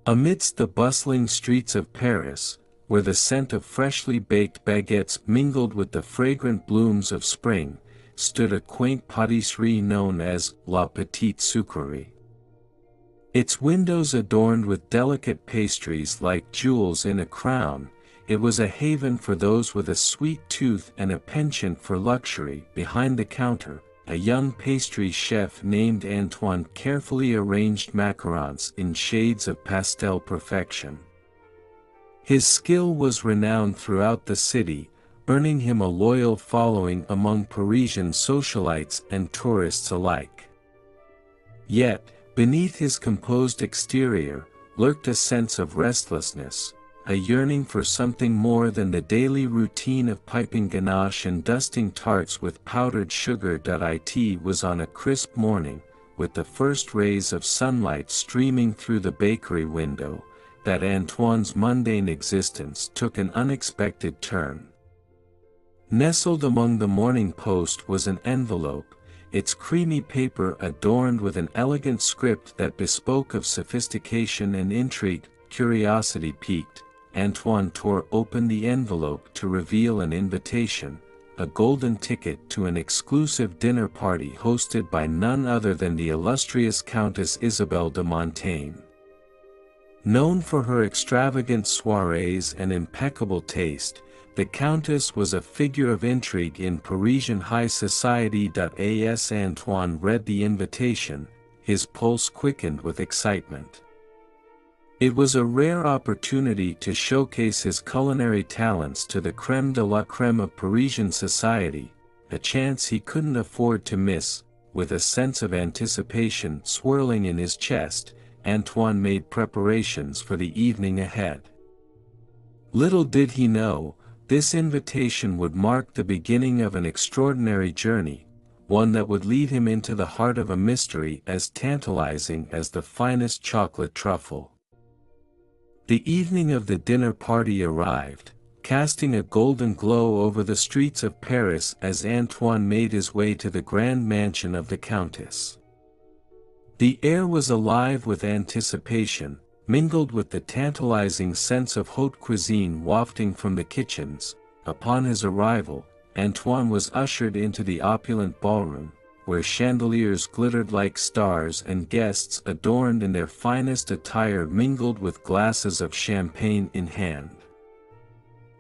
Amidst the bustling streets of Paris, where the scent of freshly baked baguettes mingled with the fragrant blooms of spring, stood a quaint pâtisserie known as La Petite Sucrerie. Its windows adorned with delicate pastries like jewels in a crown, it was a haven for those with a sweet tooth and a penchant for luxury. Behind the counter, a young pastry chef named Antoine carefully arranged macarons in shades of pastel perfection. His skill was renowned throughout the city, earning him a loyal following among Parisian socialites and tourists alike. Yet, beneath his composed exterior, lurked a sense of restlessness, a yearning for something more than the daily routine of piping ganache and dusting tarts with powdered sugar. It was on a crisp morning, with the first rays of sunlight streaming through the bakery window, that Antoine's mundane existence took an unexpected turn. Nestled among the Morning Post was an envelope, its creamy paper adorned with an elegant script that bespoke of sophistication and intrigue. Curiosity piqued, Antoine tore open the envelope to reveal an invitation, a golden ticket to an exclusive dinner party hosted by none other than the illustrious Countess Isabelle de Montaigne. Known for her extravagant soirées and impeccable taste, the Countess was a figure of intrigue in Parisian high society. As Antoine read the invitation, his pulse quickened with excitement. It was a rare opportunity to showcase his culinary talents to the crème de la crème of Parisian society, a chance he couldn't afford to miss. With a sense of anticipation swirling in his chest, Antoine made preparations for the evening ahead. Little did he know, this invitation would mark the beginning of an extraordinary journey, one that would lead him into the heart of a mystery as tantalizing as the finest chocolate truffle. The evening of the dinner party arrived, casting a golden glow over the streets of Paris as Antoine made his way to the grand mansion of the Countess. The air was alive with anticipation, mingled with the tantalizing sense of haute cuisine wafting from the kitchens. Upon his arrival, Antoine was ushered into the opulent ballroom, where chandeliers glittered like stars and guests adorned in their finest attire mingled with glasses of champagne in hand.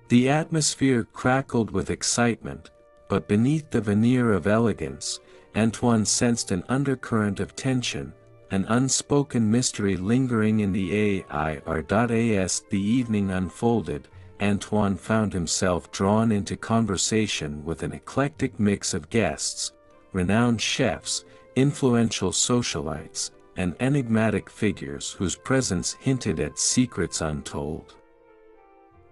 The atmosphere crackled with excitement, but beneath the veneer of elegance, Antoine sensed an undercurrent of tension, an unspoken mystery lingering in the air. As the evening unfolded, Antoine found himself drawn into conversation with an eclectic mix of guests, renowned chefs, influential socialites, and enigmatic figures whose presence hinted at secrets untold.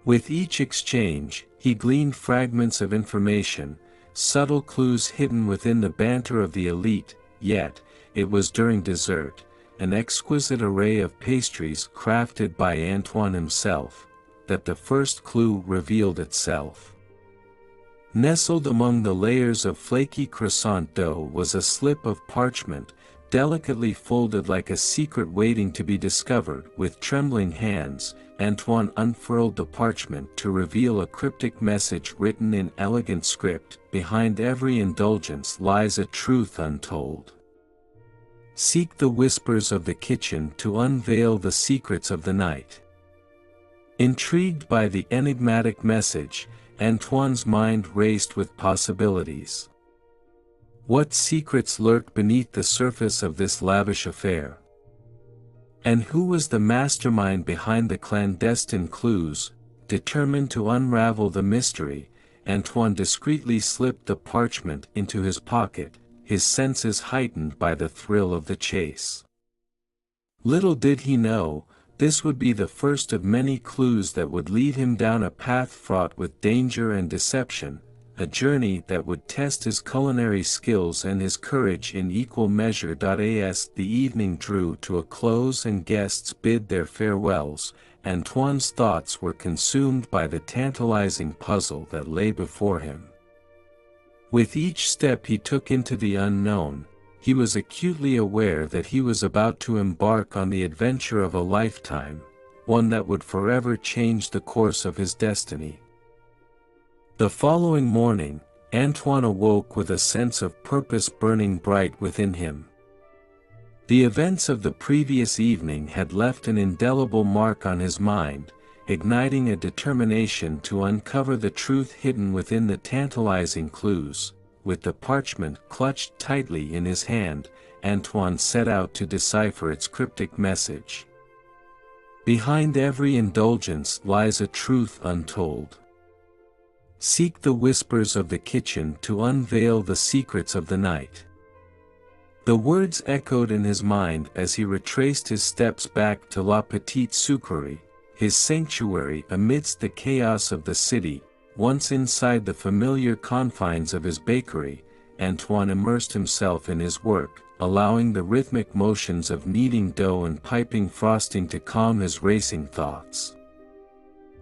With each exchange, he gleaned fragments of information, subtle clues hidden within the banter of the elite. Yet, it was during dessert, an exquisite array of pastries crafted by Antoine himself, that the first clue revealed itself. Nestled among the layers of flaky croissant dough was a slip of parchment, delicately folded like a secret waiting to be discovered. With trembling hands, Antoine unfurled the parchment to reveal a cryptic message written in elegant script. Behind every indulgence lies a truth untold. Seek the whispers of the kitchen to unveil the secrets of the night. Intrigued by the enigmatic message, Antoine's mind raced with possibilities. What secrets lurked beneath the surface of this lavish affair? And who was the mastermind behind the clandestine clues? Determined to unravel the mystery, Antoine discreetly slipped the parchment into his pocket, his senses heightened by the thrill of the chase. Little did he know, this would be the first of many clues that would lead him down a path fraught with danger and deception, a journey that would test his culinary skills and his courage in equal measure. As the evening drew to a close and guests bid their farewells, Antoine's thoughts were consumed by the tantalizing puzzle that lay before him. With each step he took into the unknown, he was acutely aware that he was about to embark on the adventure of a lifetime, one that would forever change the course of his destiny. The following morning, Antoine awoke with a sense of purpose burning bright within him. The events of the previous evening had left an indelible mark on his mind, igniting a determination to uncover the truth hidden within the tantalizing clues. With the parchment clutched tightly in his hand, Antoine set out to decipher its cryptic message. Behind every indulgence lies a truth untold. Seek the whispers of the kitchen to unveil the secrets of the night. The words echoed in his mind as he retraced his steps back to La Petite Sucrerie, his sanctuary amidst the chaos of the city. Once inside the familiar confines of his bakery, Antoine immersed himself in his work, allowing the rhythmic motions of kneading dough and piping frosting to calm his racing thoughts.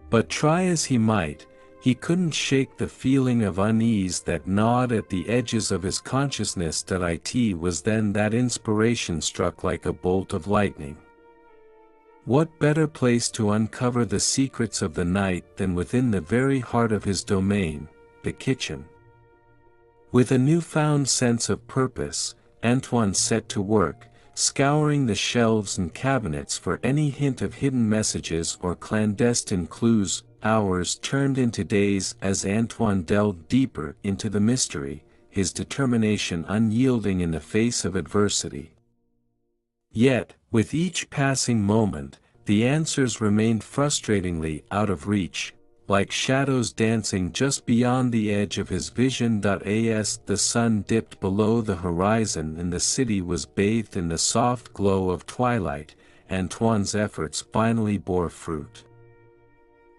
But try as he might, he couldn't shake the feeling of unease that gnawed at the edges of his consciousness. It was then that inspiration struck like a bolt of lightning. What better place to uncover the secrets of the night than within the very heart of his domain, the kitchen? With a newfound sense of purpose, Antoine set to work, scouring the shelves and cabinets for any hint of hidden messages or clandestine clues. Hours turned into days as Antoine delved deeper into the mystery, his determination unyielding in the face of adversity. Yet, with each passing moment, the answers remained frustratingly out of reach, like shadows dancing just beyond the edge of his vision. As the sun dipped below the horizon and the city was bathed in the soft glow of twilight, Antoine's efforts finally bore fruit.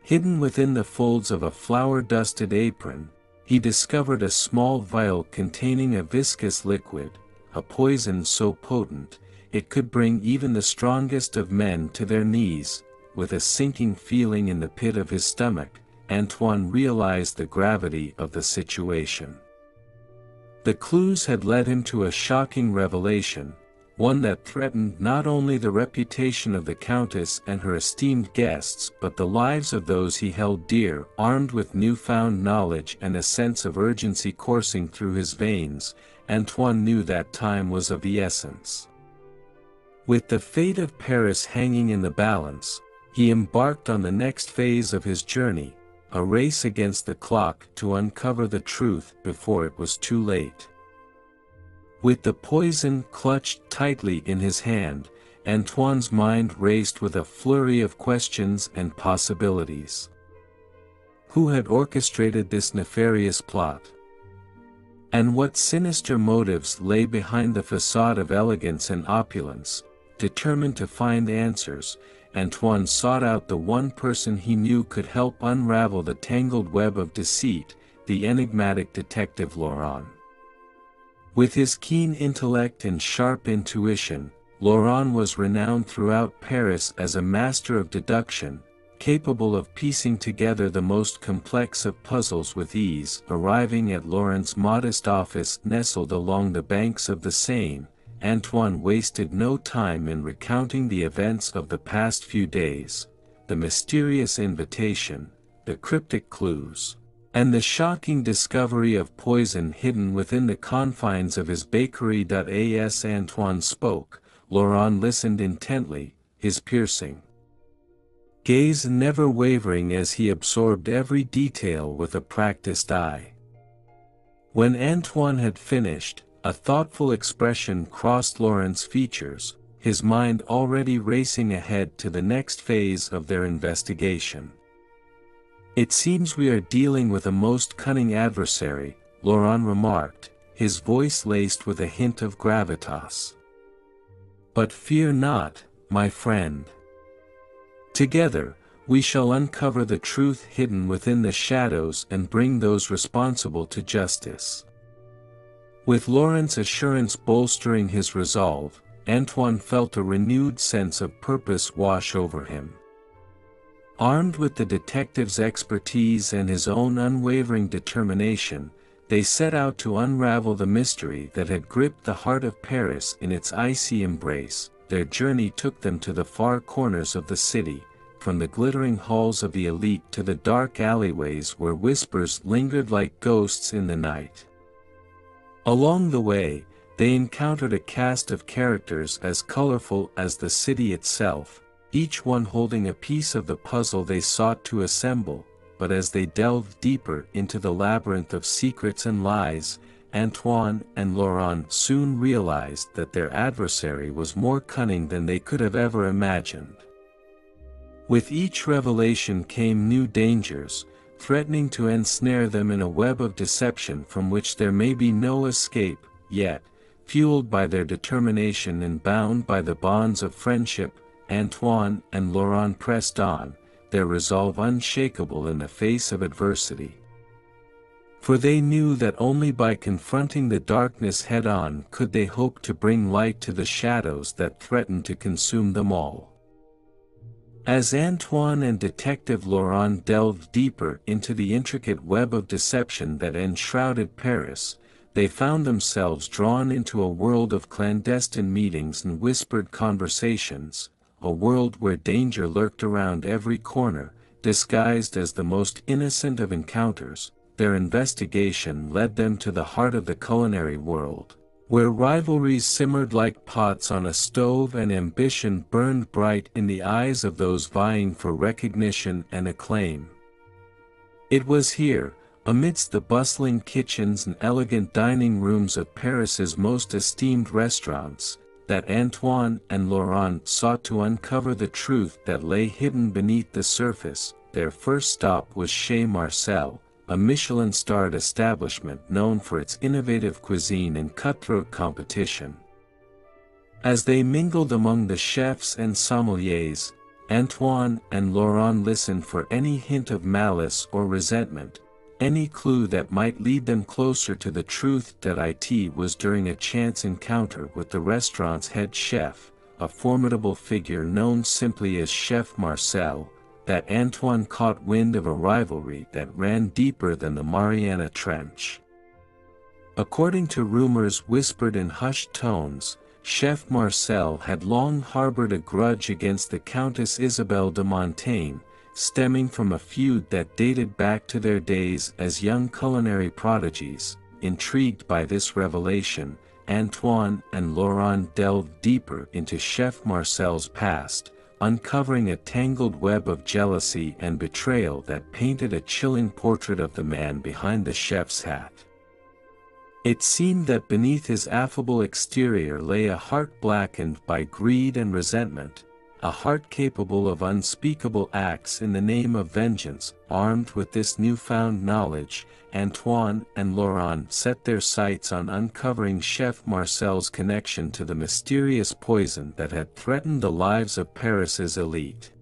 Hidden within the folds of a flour-dusted apron, he discovered a small vial containing a viscous liquid, a poison so potent, it could bring even the strongest of men to their knees. With a sinking feeling in the pit of his stomach, Antoine realized the gravity of the situation. The clues had led him to a shocking revelation, one that threatened not only the reputation of the Countess and her esteemed guests but the lives of those he held dear. Armed with newfound knowledge and a sense of urgency coursing through his veins, Antoine knew that time was of the essence. With the fate of Paris hanging in the balance, he embarked on the next phase of his journey, a race against the clock to uncover the truth before it was too late. With the poison clutched tightly in his hand, Antoine's mind raced with a flurry of questions and possibilities. Who had orchestrated this nefarious plot? And what sinister motives lay behind the facade of elegance and opulence? Determined to find answers, Antoine sought out the one person he knew could help unravel the tangled web of deceit, the enigmatic Detective Laurent. With his keen intellect and sharp intuition, Laurent was renowned throughout Paris as a master of deduction, capable of piecing together the most complex of puzzles with ease. Arriving at Laurent's modest office nestled along the banks of the Seine, Antoine wasted no time in recounting the events of the past few days, the mysterious invitation, the cryptic clues, and the shocking discovery of poison hidden within the confines of his bakery. As Antoine spoke, Laurent listened intently, his piercing gaze never wavering as he absorbed every detail with a practiced eye. When Antoine had finished, a thoughtful expression crossed Laurent's features, his mind already racing ahead to the next phase of their investigation. "It seems we are dealing with a most cunning adversary," Laurent remarked, his voice laced with a hint of gravitas. "But fear not, my friend. Together, we shall uncover the truth hidden within the shadows and bring those responsible to justice." With Laurent's assurance bolstering his resolve, Antoine felt a renewed sense of purpose wash over him. Armed with the detective's expertise and his own unwavering determination, They set out to unravel the mystery that had gripped the heart of Paris in its icy embrace. Their journey took them to the far corners of the city, from the glittering halls of the elite to the dark alleyways where whispers lingered like ghosts in the night. Along the way, they encountered a cast of characters as colorful as the city itself, each one holding a piece of the puzzle they sought to assemble. But as they delved deeper into the labyrinth of secrets and lies, Antoine and Laurent soon realized that their adversary was more cunning than they could have ever imagined. With each revelation came new dangers, threatening to ensnare them in a web of deception from which there may be no escape. Yet, fueled by their determination and bound by the bonds of friendship, Antoine and Laurent pressed on, their resolve unshakable in the face of adversity. For they knew that only by confronting the darkness head-on could they hope to bring light to the shadows that threatened to consume them all. As Antoine and Detective Laurent delved deeper into the intricate web of deception that enshrouded Paris, they found themselves drawn into a world of clandestine meetings and whispered conversations, a world where danger lurked around every corner, disguised as the most innocent of encounters. Their investigation led them to the heart of the culinary world, where rivalries simmered like pots on a stove and ambition burned bright in the eyes of those vying for recognition and acclaim. It was here, amidst the bustling kitchens and elegant dining rooms of Paris's most esteemed restaurants, that Antoine and Laurent sought to uncover the truth that lay hidden beneath the surface. Their first stop was Chez Marcel, a Michelin-starred establishment known for its innovative cuisine and cutthroat competition. As they mingled among the chefs and sommeliers, Antoine and Laurent listened for any hint of malice or resentment, any clue that might lead them closer to the truth. That it was during a chance encounter with the restaurant's head chef, a formidable figure known simply as Chef Marcel, that Antoine caught wind of a rivalry that ran deeper than the Mariana Trench. According to rumors whispered in hushed tones, Chef Marcel had long harbored a grudge against the Countess Isabelle de Montaigne, stemming from a feud that dated back to their days as young culinary prodigies. Intrigued by this revelation, Antoine and Laurent delved deeper into Chef Marcel's past, uncovering a tangled web of jealousy and betrayal that painted a chilling portrait of the man behind the chef's hat. It seemed that beneath his affable exterior lay a heart blackened by greed and resentment, a heart capable of unspeakable acts in the name of vengeance. Armed with this newfound knowledge, Antoine and Laurent set their sights on uncovering Chef Marcel's connection to the mysterious poison that had threatened the lives of Paris's elite.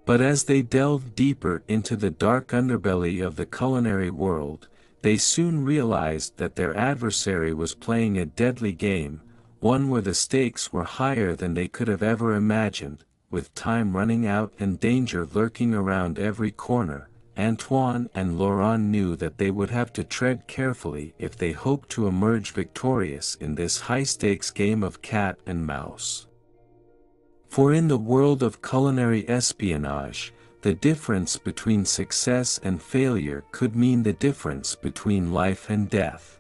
But as they delved deeper into the dark underbelly of the culinary world, they soon realized that their adversary was playing a deadly game, one where the stakes were higher than they could have ever imagined. With time running out and danger lurking around every corner, Antoine and Laurent knew that they would have to tread carefully if they hoped to emerge victorious in this high-stakes game of cat and mouse. For in the world of culinary espionage, the difference between success and failure could mean the difference between life and death.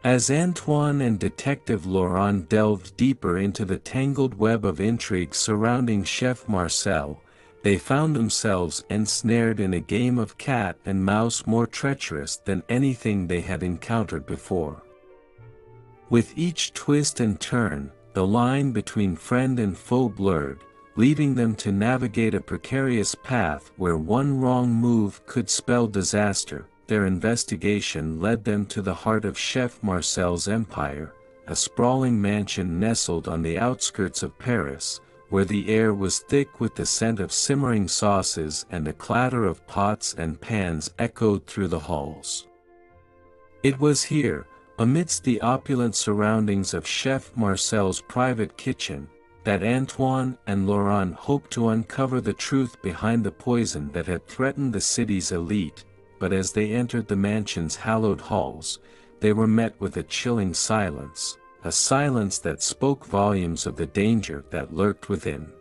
As Antoine and Detective Laurent delved deeper into the tangled web of intrigue surrounding Chef Marcel, they found themselves ensnared in a game of cat and mouse more treacherous than anything they had encountered before. With each twist and turn, the line between friend and foe blurred, leaving them to navigate a precarious path where one wrong move could spell disaster. Their investigation led them to the heart of Chef Marcel's empire, a sprawling mansion nestled on the outskirts of Paris, where the air was thick with the scent of simmering sauces and the clatter of pots and pans echoed through the halls. It was here, amidst the opulent surroundings of Chef Marcel's private kitchen, that Antoine and Laurent hoped to uncover the truth behind the poison that had threatened the city's elite. but as they entered the mansion's hallowed halls, they were met with a chilling silence, a silence that spoke volumes of the danger that lurked within.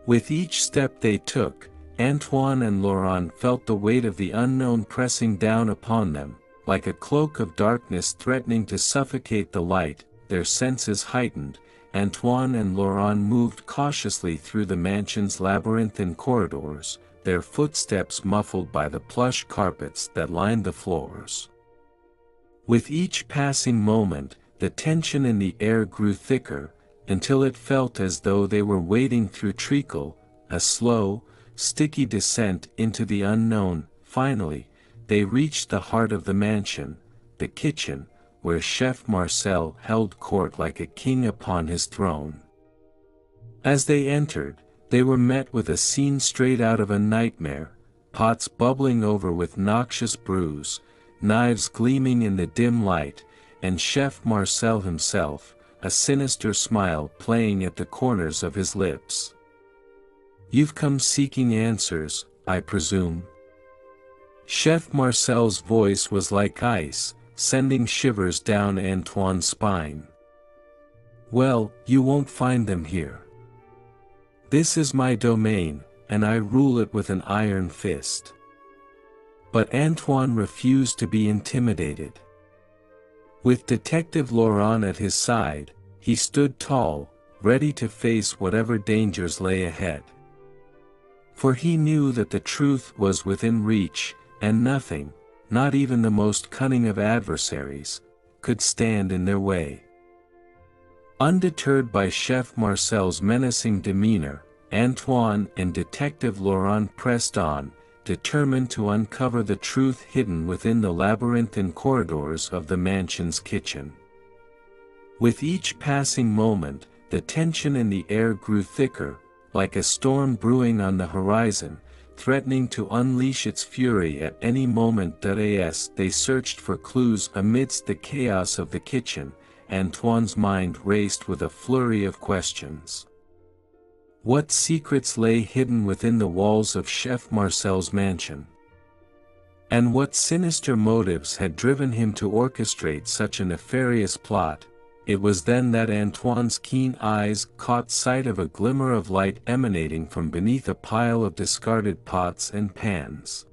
With each step they took, Antoine and Laurent felt the weight of the unknown pressing down upon them, like a cloak of darkness threatening to suffocate the light. Their senses heightened, Antoine and Laurent moved cautiously through the mansion's labyrinthine corridors, their footsteps muffled by the plush carpets that lined the floors. With each passing moment, the tension in the air grew thicker, until it felt as though they were wading through treacle, a slow, sticky descent into the unknown. Finally, they reached the heart of the mansion, the kitchen, where Chef Marcel held court like a king upon his throne. As they entered, they were met with a scene straight out of a nightmare, pots bubbling over with noxious brews, knives gleaming in the dim light, and Chef Marcel himself, a sinister smile playing at the corners of his lips. "You've come seeking answers, I presume?" Chef Marcel's voice was like ice, sending shivers down Antoine's spine. "Well, you won't find them here. This is my domain, and I rule it with an iron fist." But Antoine refused to be intimidated. With Detective Laurent at his side, he stood tall, ready to face whatever dangers lay ahead. For he knew that the truth was within reach, and nothing, not even the most cunning of adversaries, could stand in their way. Undeterred by Chef Marcel's menacing demeanor, Antoine and Detective Laurent pressed on, determined to uncover the truth hidden within the labyrinthine corridors of the mansion's kitchen. With each passing moment, the tension in the air grew thicker, like a storm brewing on the horizon, threatening to unleash its fury at any moment. As they searched for clues amidst the chaos of the kitchen, Antoine's mind raced with a flurry of questions. What secrets lay hidden within the walls of Chef Marcel's mansion? And what sinister motives had driven him to orchestrate such a nefarious plot? It was then that Antoine's keen eyes caught sight of a glimmer of light emanating from beneath a pile of discarded pots and pans.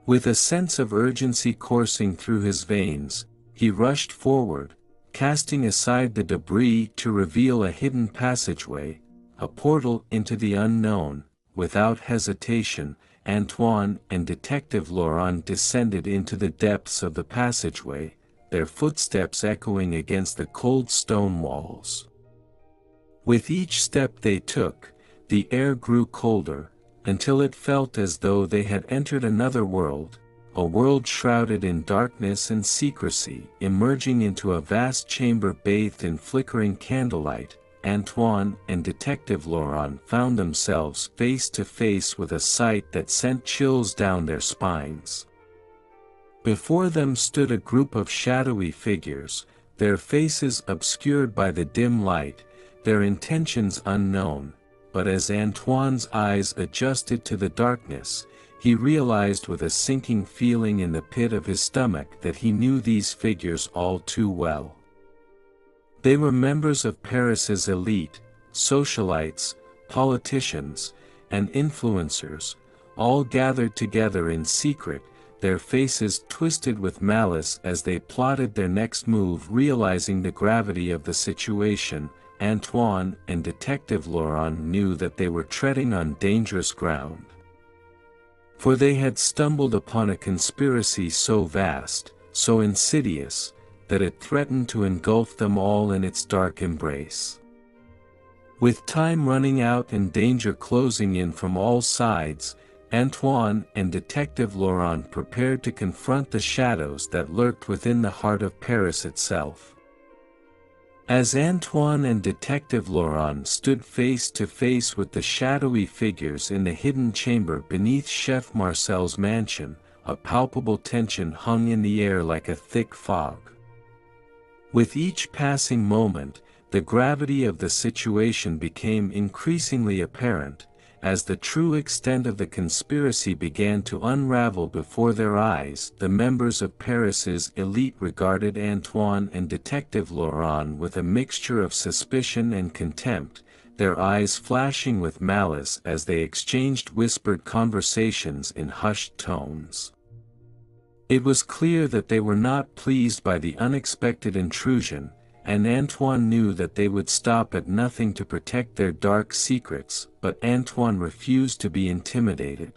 With a sense of urgency coursing through his veins, he rushed forward, casting aside the debris to reveal a hidden passageway, a portal into the unknown. Without hesitation, Antoine and Detective Laurent descended into the depths of the passageway, their footsteps echoing against the cold stone walls. With each step they took, the air grew colder, until it felt as though they had entered another world, a world shrouded in darkness and secrecy. Emerging into a vast chamber bathed in flickering candlelight, Antoine and Detective Laurent found themselves face to face with a sight that sent chills down their spines. Before them stood a group of shadowy figures, their faces obscured by the dim light, their intentions unknown, but as Antoine's eyes adjusted to the darkness, he realized with a sinking feeling in the pit of his stomach that he knew these figures all too well. They were members of Paris's elite, socialites, politicians, and influencers, all gathered together in secret, their faces twisted with malice as they plotted their next move. Realizing the gravity of the situation, Antoine and Detective Laurent knew that they were treading on dangerous ground. For they had stumbled upon a conspiracy so vast, so insidious, that it threatened to engulf them all in its dark embrace. With time running out and danger closing in from all sides, Antoine and Detective Laurent prepared to confront the shadows that lurked within the heart of Paris itself. As Antoine and Detective Laurent stood face to face with the shadowy figures in the hidden chamber beneath Chef Marcel's mansion, a palpable tension hung in the air like a thick fog. With each passing moment, the gravity of the situation became increasingly apparent, as the true extent of the conspiracy began to unravel before their eyes, the members of Paris's elite regarded Antoine and Detective Laurent with a mixture of suspicion and contempt, their eyes flashing with malice as they exchanged whispered conversations in hushed tones. It was clear that they were not pleased by the unexpected intrusion, and Antoine knew that they would stop at nothing to protect their dark secrets, but Antoine refused to be intimidated.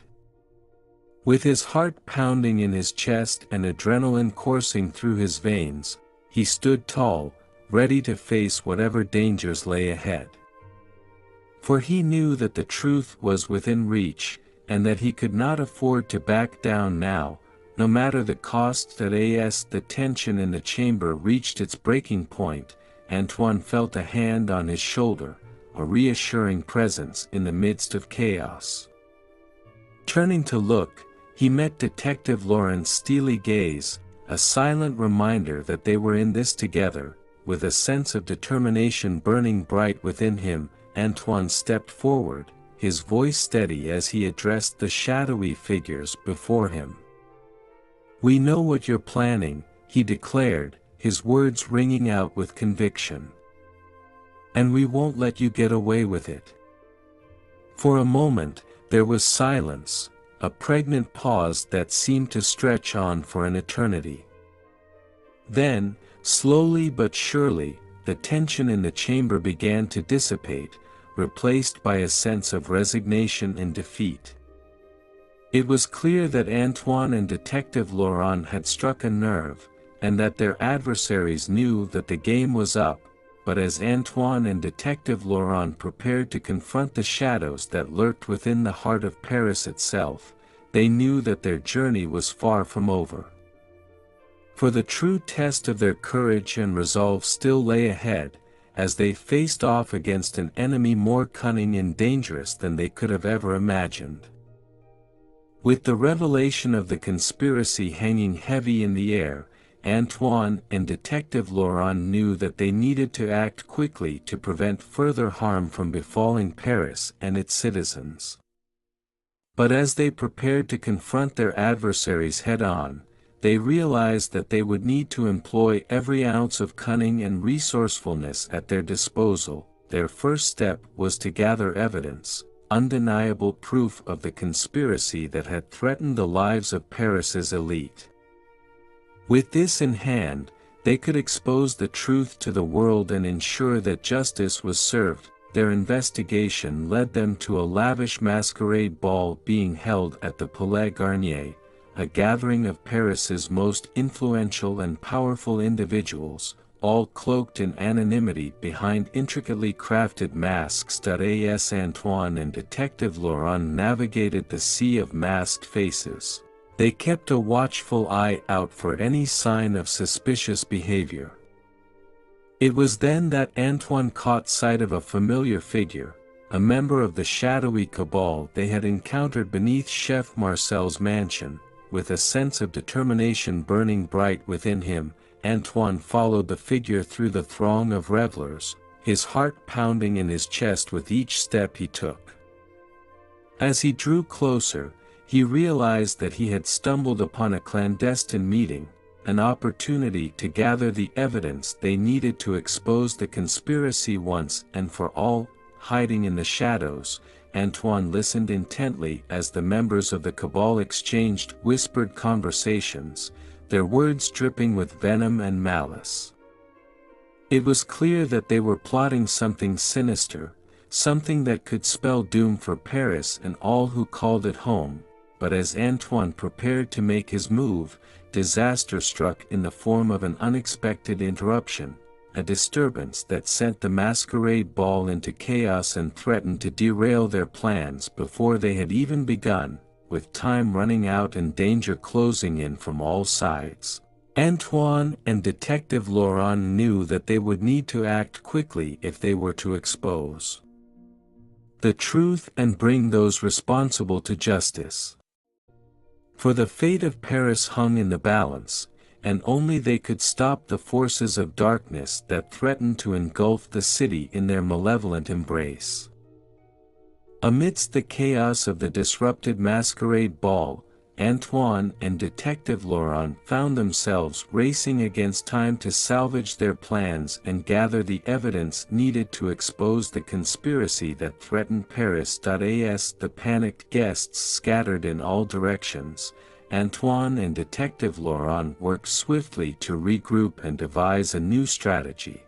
With his heart pounding in his chest and adrenaline coursing through his veins, he stood tall, ready to face whatever dangers lay ahead. For he knew that the truth was within reach, and that he could not afford to back down now, no matter the cost. As the tension in the chamber reached its breaking point, Antoine felt a hand on his shoulder, a reassuring presence in the midst of chaos. Turning to look, he met Detective Laurent's steely gaze, a silent reminder that they were in this together. With a sense of determination burning bright within him, Antoine stepped forward, his voice steady as he addressed the shadowy figures before him. "We know what you're planning," he declared, his words ringing out with conviction. "And we won't let you get away with it." For a moment, there was silence, a pregnant pause that seemed to stretch on for an eternity. Then, slowly but surely, the tension in the chamber began to dissipate, replaced by a sense of resignation and defeat. It was clear that Antoine and Detective Laurent had struck a nerve, and that their adversaries knew that the game was up, but as Antoine and Detective Laurent prepared to confront the shadows that lurked within the heart of Paris itself, they knew that their journey was far from over. For the true test of their courage and resolve still lay ahead, as they faced off against an enemy more cunning and dangerous than they could have ever imagined. With the revelation of the conspiracy hanging heavy in the air, Antoine and Detective Laurent knew that they needed to act quickly to prevent further harm from befalling Paris and its citizens. But as they prepared to confront their adversaries head-on, they realized that they would need to employ every ounce of cunning and resourcefulness at their disposal. Their first step was to gather evidence, undeniable proof of the conspiracy that had threatened the lives of Paris's elite. With this in hand, they could expose the truth to the world and ensure that justice was served. Their investigation led them to a lavish masquerade ball being held at the Palais Garnier, a gathering of Paris's most influential and powerful individuals, all cloaked in anonymity behind intricately crafted masks. As Antoine and Detective Laurent navigated the sea of masked faces, they kept a watchful eye out for any sign of suspicious behavior. It was then that Antoine caught sight of a familiar figure, a member of the shadowy cabal they had encountered beneath Chef Marcel's mansion. With a sense of determination burning bright within him, Antoine followed the figure through the throng of revelers, his heart pounding in his chest with each step he took. As he drew closer, he realized that he had stumbled upon a clandestine meeting, an opportunity to gather the evidence they needed to expose the conspiracy once and for all. Hiding in the shadows, Antoine listened intently as the members of the cabal exchanged whispered conversations, their words dripping with venom and malice. It was clear that they were plotting something sinister, something that could spell doom for Paris and all who called it home. But as Antoine prepared to make his move, disaster struck in the form of an unexpected interruption, a disturbance that sent the masquerade ball into chaos and threatened to derail their plans before they had even begun. With time running out and danger closing in from all sides, Antoine and Detective Laurent knew that they would need to act quickly if they were to expose the truth and bring those responsible to justice. For the fate of Paris hung in the balance, and only they could stop the forces of darkness that threatened to engulf the city in their malevolent embrace. Amidst the chaos of the disrupted masquerade ball, Antoine and Detective Laurent found themselves racing against time to salvage their plans and gather the evidence needed to expose the conspiracy that threatened Paris. As the panicked guests scattered in all directions, Antoine and Detective Laurent worked swiftly to regroup and devise a new strategy.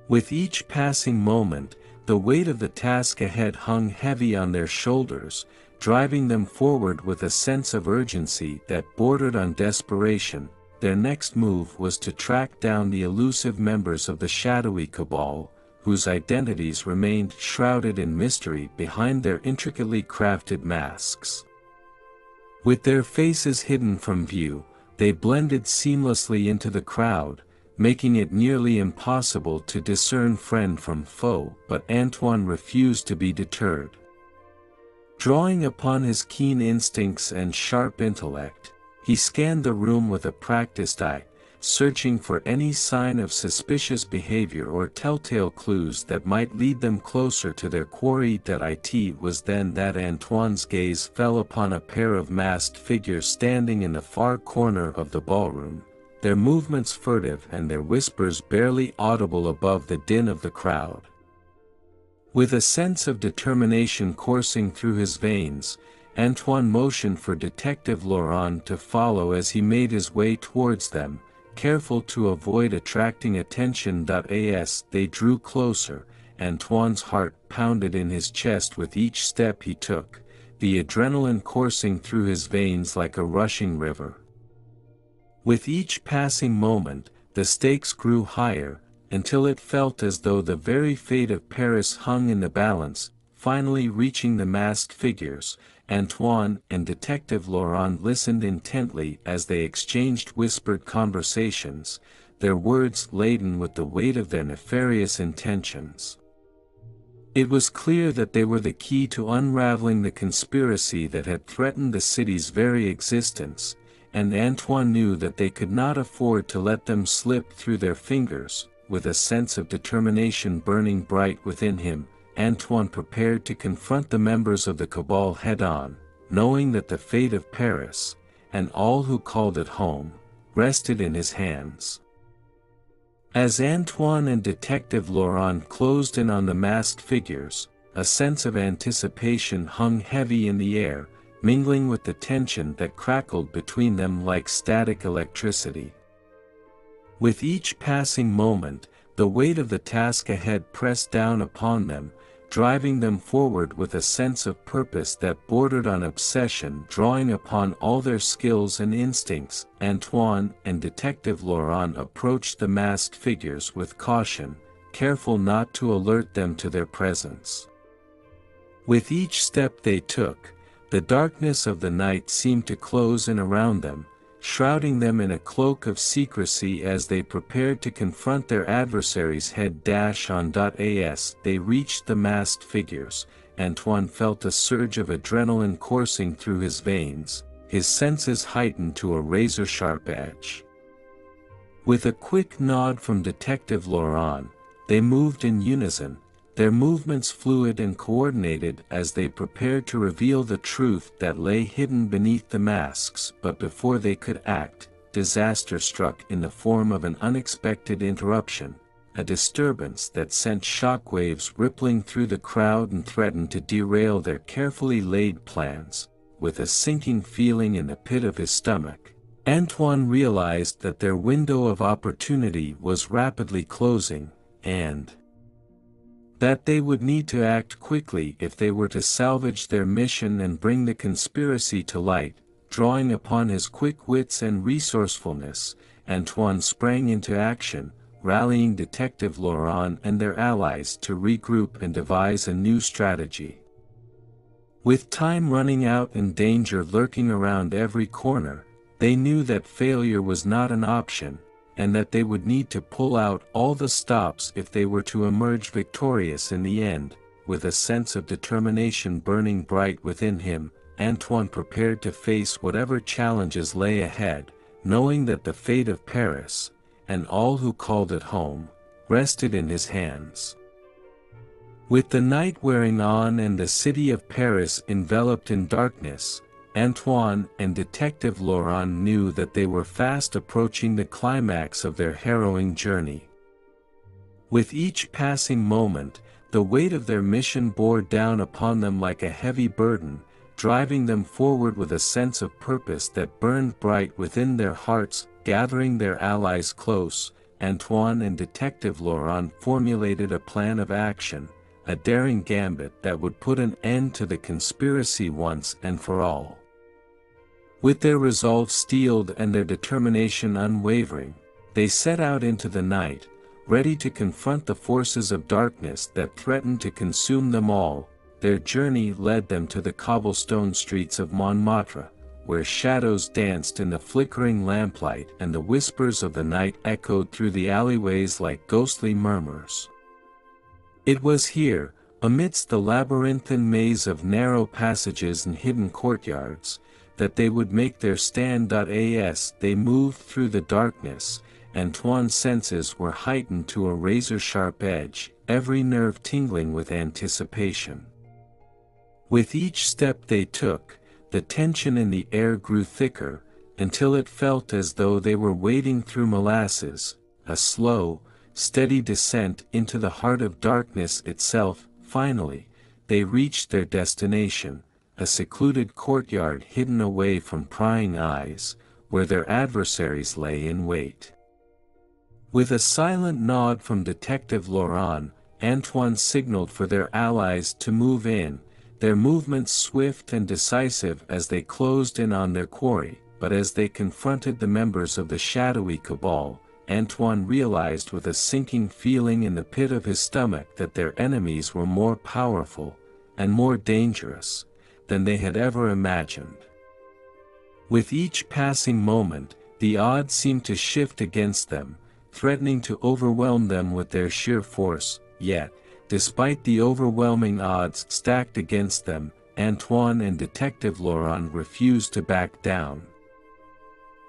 With each passing moment, the weight of the task ahead hung heavy on their shoulders, driving them forward with a sense of urgency that bordered on desperation. Their next move was to track down the elusive members of the shadowy cabal, whose identities remained shrouded in mystery behind their intricately crafted masks. With their faces hidden from view, they blended seamlessly into the crowd, making it nearly impossible to discern friend from foe. But Antoine refused to be deterred. Drawing upon his keen instincts and sharp intellect, he scanned the room with a practiced eye, searching for any sign of suspicious behavior or telltale clues that might lead them closer to their quarry. It was then that Antoine's gaze fell upon a pair of masked figures standing in the far corner of the ballroom, their movements furtive and their whispers barely audible above the din of the crowd. With a sense of determination coursing through his veins, Antoine motioned for Detective Laurent to follow as he made his way towards them, careful to avoid attracting attention. As they drew closer, Antoine's heart pounded in his chest with each step he took, the adrenaline coursing through his veins like a rushing river. With each passing moment, the stakes grew higher, until it felt as though the very fate of Paris hung in the balance. Finally reaching the masked figures, Antoine and Detective Laurent listened intently as they exchanged whispered conversations, their words laden with the weight of their nefarious intentions. It was clear that they were the key to unraveling the conspiracy that had threatened the city's very existence, and Antoine knew that they could not afford to let them slip through their fingers. With a sense of determination burning bright within him, Antoine prepared to confront the members of the cabal head-on, knowing that the fate of Paris, and all who called it home, rested in his hands. As Antoine and Detective Laurent closed in on the masked figures, a sense of anticipation hung heavy in the air, mingling with the tension that crackled between them like static electricity. With each passing moment, the weight of the task ahead pressed down upon them, driving them forward with a sense of purpose that bordered on obsession. Drawing upon all their skills and instincts, Antoine and Detective Laurent approached the masked figures with caution, careful not to alert them to their presence. With each step they took, the darkness of the night seemed to close in around them, shrouding them in a cloak of secrecy as they prepared to confront their adversaries head-on. As they reached the masked figures, Antoine felt a surge of adrenaline coursing through his veins, his senses heightened to a razor-sharp edge. With a quick nod from Detective Laurent, they moved in unison, their movements fluid and coordinated as they prepared to reveal the truth that lay hidden beneath the masks. But before they could act, disaster struck in the form of an unexpected interruption, a disturbance that sent shockwaves rippling through the crowd and threatened to derail their carefully laid plans. With a sinking feeling in the pit of his stomach, Antoine realized that their window of opportunity was rapidly closing, and that they would need to act quickly if they were to salvage their mission and bring the conspiracy to light. Drawing upon his quick wits and resourcefulness, Antoine sprang into action, rallying Detective Laurent and their allies to regroup and devise a new strategy. With time running out and danger lurking around every corner, they knew that failure was not an option, and that they would need to pull out all the stops if they were to emerge victorious in the end. With a sense of determination burning bright within him, Antoine prepared to face whatever challenges lay ahead, knowing that the fate of Paris, and all who called it home, rested in his hands. With the night wearing on and the city of Paris enveloped in darkness, Antoine and Detective Laurent knew that they were fast approaching the climax of their harrowing journey. With each passing moment, the weight of their mission bore down upon them like a heavy burden, driving them forward with a sense of purpose that burned bright within their hearts. Gathering their allies close, Antoine and Detective Laurent formulated a plan of action, a daring gambit that would put an end to the conspiracy once and for all. With their resolve steeled and their determination unwavering, they set out into the night, ready to confront the forces of darkness that threatened to consume them all. Their journey led them to the cobblestone streets of Montmartre, where shadows danced in the flickering lamplight and the whispers of the night echoed through the alleyways like ghostly murmurs. It was here, amidst the labyrinthine maze of narrow passages and hidden courtyards, that they would make their stand. As they moved through the darkness, Antoine's senses were heightened to a razor-sharp edge, every nerve tingling with anticipation. With each step they took, the tension in the air grew thicker, until it felt as though they were wading through molasses, a slow, steady descent into the heart of darkness itself. Finally, they reached their destination, a secluded courtyard hidden away from prying eyes, where their adversaries lay in wait. With a silent nod from Detective Laurent, Antoine signaled for their allies to move in, their movements swift and decisive as they closed in on their quarry. But as they confronted the members of the shadowy cabal, Antoine realized with a sinking feeling in the pit of his stomach that their enemies were more powerful, and more dangerous, than they had ever imagined. With each passing moment, the odds seemed to shift against them, threatening to overwhelm them with their sheer force. Yet, despite the overwhelming odds stacked against them, Antoine and Detective Laurent refused to back down.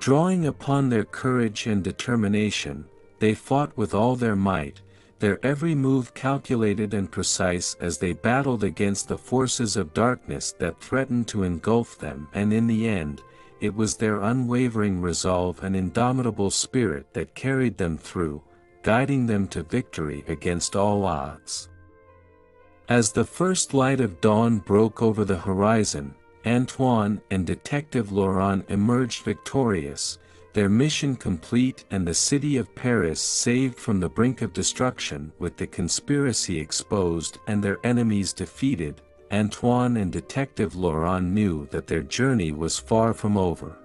Drawing upon their courage and determination, they fought with all their might, their every move calculated and precise as they battled against the forces of darkness that threatened to engulf them. And in the end, it was their unwavering resolve and indomitable spirit that carried them through, guiding them to victory against all odds. As the first light of dawn broke over the horizon, Antoine and Detective Laurent emerged victorious, their mission complete and the city of Paris saved from the brink of destruction. With the conspiracy exposed and their enemies defeated, Antoine and Detective Laurent knew that their journey was far from over.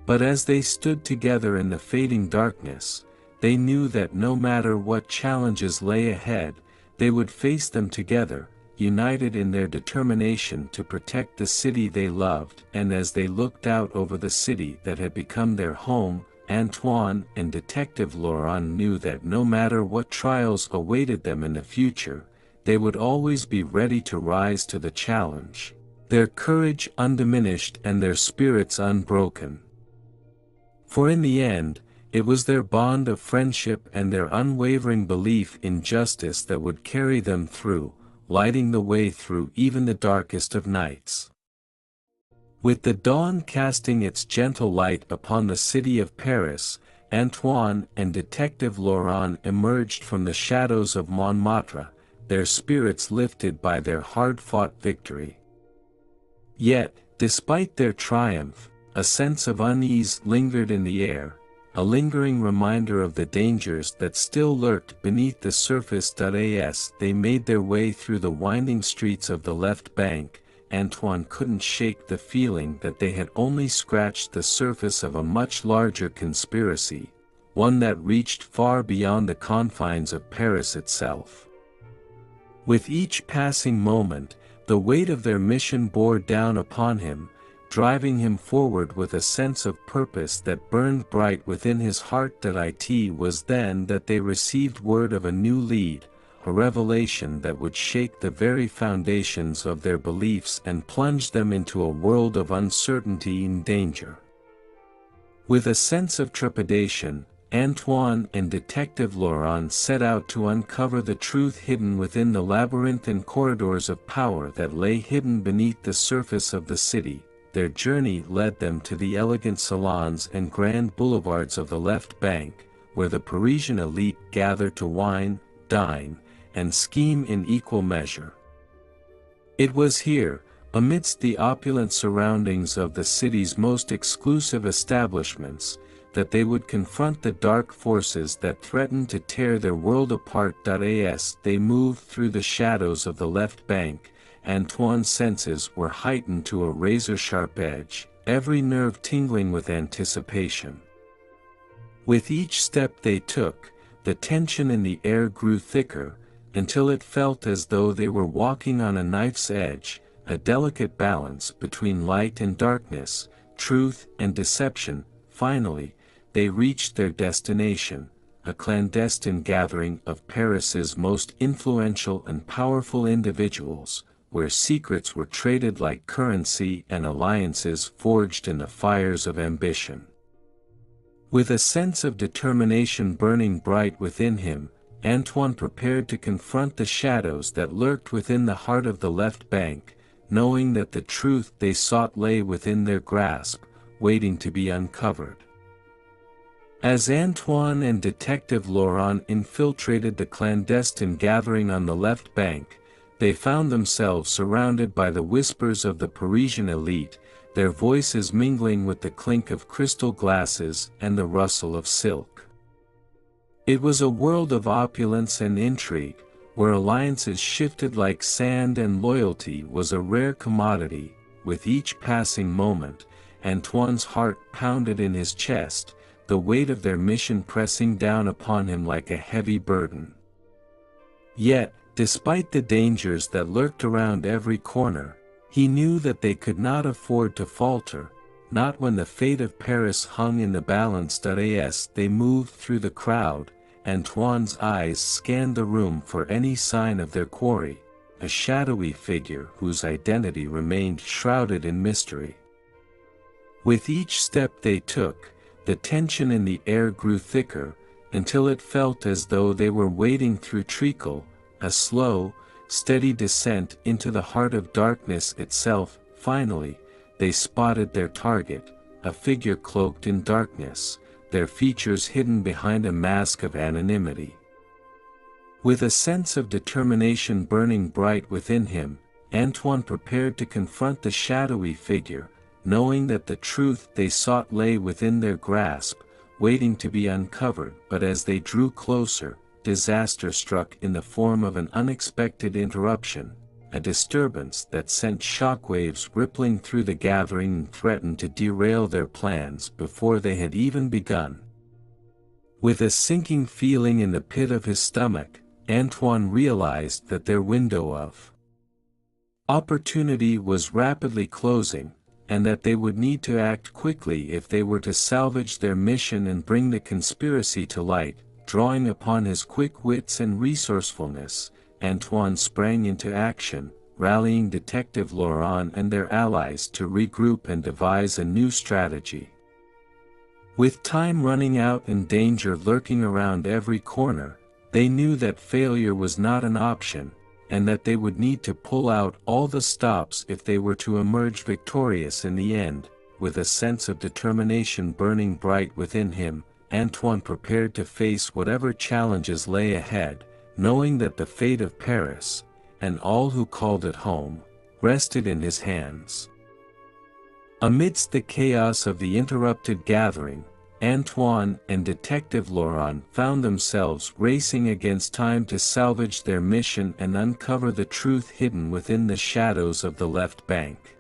But as they stood together in the fading darkness, they knew that no matter what challenges lay ahead, they would face them together, united in their determination to protect the city they loved. And as they looked out over the city that had become their home, Antoine and Detective Laurent knew that no matter what trials awaited them in the future, they would always be ready to rise to the challenge, their courage undiminished and their spirits unbroken. For in the end, it was their bond of friendship and their unwavering belief in justice that would carry them through, lighting the way through even the darkest of nights. With the dawn casting its gentle light upon the city of Paris, Antoine and Detective Laurent emerged from the shadows of Montmartre, their spirits lifted by their hard-fought victory. Yet, despite their triumph, a sense of unease lingered in the air, a lingering reminder of the dangers that still lurked beneath the surface. As they made their way through the winding streets of the left bank, Antoine couldn't shake the feeling that they had only scratched the surface of a much larger conspiracy, one that reached far beyond the confines of Paris itself. With each passing moment, the weight of their mission bore down upon him, driving him forward with a sense of purpose that burned bright within his heart. It was then that they received word of a new lead, a revelation that would shake the very foundations of their beliefs and plunge them into a world of uncertainty and danger. With a sense of trepidation, Antoine and Detective Laurent set out to uncover the truth hidden within the labyrinth and corridors of power that lay hidden beneath the surface of the city. Their journey led them to the elegant salons and grand boulevards of the left bank, where the Parisian elite gather to wine, dine, and scheme in equal measure. It was here, amidst the opulent surroundings of the city's most exclusive establishments, that they would confront the dark forces that threatened to tear their world apart. As they moved through the shadows of the left bank, Antoine's senses were heightened to a razor-sharp edge, every nerve tingling with anticipation. With each step they took, the tension in the air grew thicker, until it felt as though they were walking on a knife's edge, a delicate balance between light and darkness, truth and deception. Finally, they reached their destination, a clandestine gathering of Paris's most influential and powerful individuals, where secrets were traded like currency and alliances forged in the fires of ambition. With a sense of determination burning bright within him, Antoine prepared to confront the shadows that lurked within the heart of the left bank, knowing that the truth they sought lay within their grasp, waiting to be uncovered. As Antoine and Detective Laurent infiltrated the clandestine gathering on the left bank, they found themselves surrounded by the whispers of the Parisian elite, their voices mingling with the clink of crystal glasses and the rustle of silk. It was a world of opulence and intrigue, where alliances shifted like sand and loyalty was a rare commodity. With each passing moment, Antoine's heart pounded in his chest, the weight of their mission pressing down upon him like a heavy burden. Yet, despite the dangers that lurked around every corner, he knew that they could not afford to falter, not when the fate of Paris hung in the balance. As they moved through the crowd, Antoine's eyes scanned the room for any sign of their quarry, a shadowy figure whose identity remained shrouded in mystery. With each step they took, the tension in the air grew thicker, until it felt as though they were wading through treacle, a slow, steady descent into the heart of darkness itself. Finally, they spotted their target, a figure cloaked in darkness, their features hidden behind a mask of anonymity. With a sense of determination burning bright within him, Antoine prepared to confront the shadowy figure, knowing that the truth they sought lay within their grasp, waiting to be uncovered. But as they drew closer, disaster struck in the form of an unexpected interruption, a disturbance that sent shockwaves rippling through the gathering and threatened to derail their plans before they had even begun. With a sinking feeling in the pit of his stomach, Antoine realized that their window of opportunity was rapidly closing, and that they would need to act quickly if they were to salvage their mission and bring the conspiracy to light. Drawing upon his quick wits and resourcefulness, Antoine sprang into action, rallying Detective Laurent and their allies to regroup and devise a new strategy. With time running out and danger lurking around every corner, they knew that failure was not an option, and that they would need to pull out all the stops if they were to emerge victorious in the end. With a sense of determination burning bright within him, Antoine prepared to face whatever challenges lay ahead, knowing that the fate of Paris, and all who called it home, rested in his hands. Amidst the chaos of the interrupted gathering, Antoine and Detective Laurent found themselves racing against time to salvage their mission and uncover the truth hidden within the shadows of the left bank.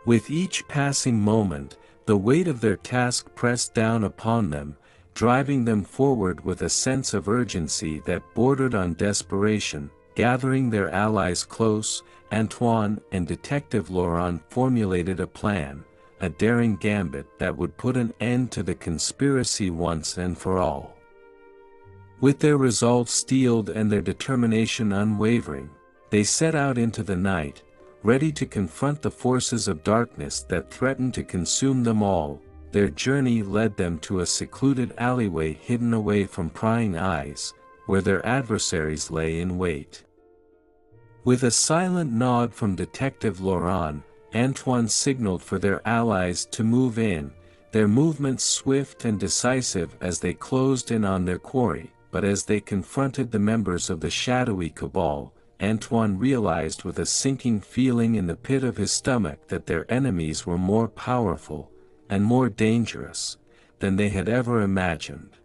With each passing moment, the weight of their task pressed down upon them, driving them forward with a sense of urgency that bordered on desperation. Gathering their allies close, Antoine and Detective Laurent formulated a plan, a daring gambit that would put an end to the conspiracy once and for all. With their resolve steeled and their determination unwavering, they set out into the night, ready to confront the forces of darkness that threatened to consume them all. their journey led them to a secluded alleyway hidden away from prying eyes, where their adversaries lay in wait. With a silent nod from Detective Laurent, Antoine signaled for their allies to move in, their movements swift and decisive as they closed in on their quarry. But as they confronted the members of the shadowy cabal, Antoine realized with a sinking feeling in the pit of his stomach that their enemies were more powerful, and more dangerous, than they had ever imagined.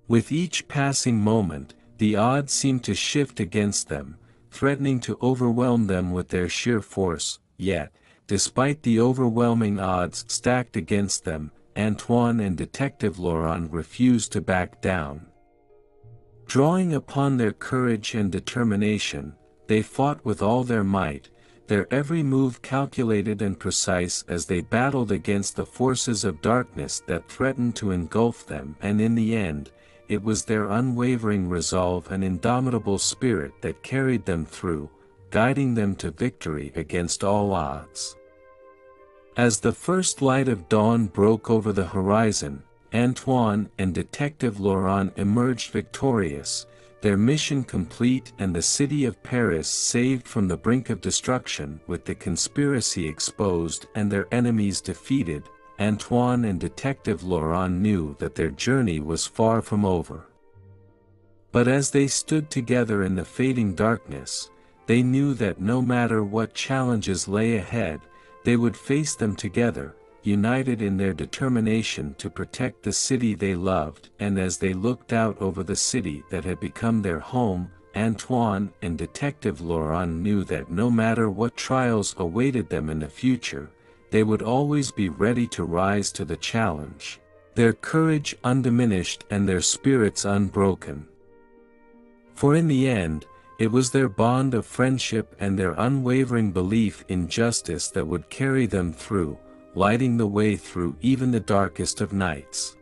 With each passing moment, the odds seemed to shift against them, threatening to overwhelm them with their sheer force, yet, despite the overwhelming odds stacked against them, Antoine and Detective Laurent refused to back down. Drawing upon their courage and determination, they fought with all their might, their every move calculated and precise as they battled against the forces of darkness that threatened to engulf them, and in the end, it was their unwavering resolve and indomitable spirit that carried them through, guiding them to victory against all odds. As the first light of dawn broke over the horizon, Antoine and Detective Laurent emerged victorious, their mission complete and the city of Paris saved from the brink of destruction. With the conspiracy exposed and their enemies defeated, Antoine and Detective Laurent knew that their journey was far from over. But as they stood together in the fading darkness, they knew that no matter what challenges lay ahead, they would face them together, united in their determination to protect the city they loved. And as they looked out over the city that had become their home, Antoine and Detective Laurent knew that no matter what trials awaited them in the future, they would always be ready to rise to the challenge, their courage undiminished and their spirits unbroken. For in the end, it was their bond of friendship and their unwavering belief in justice that would carry them through, lighting the way through even the darkest of nights.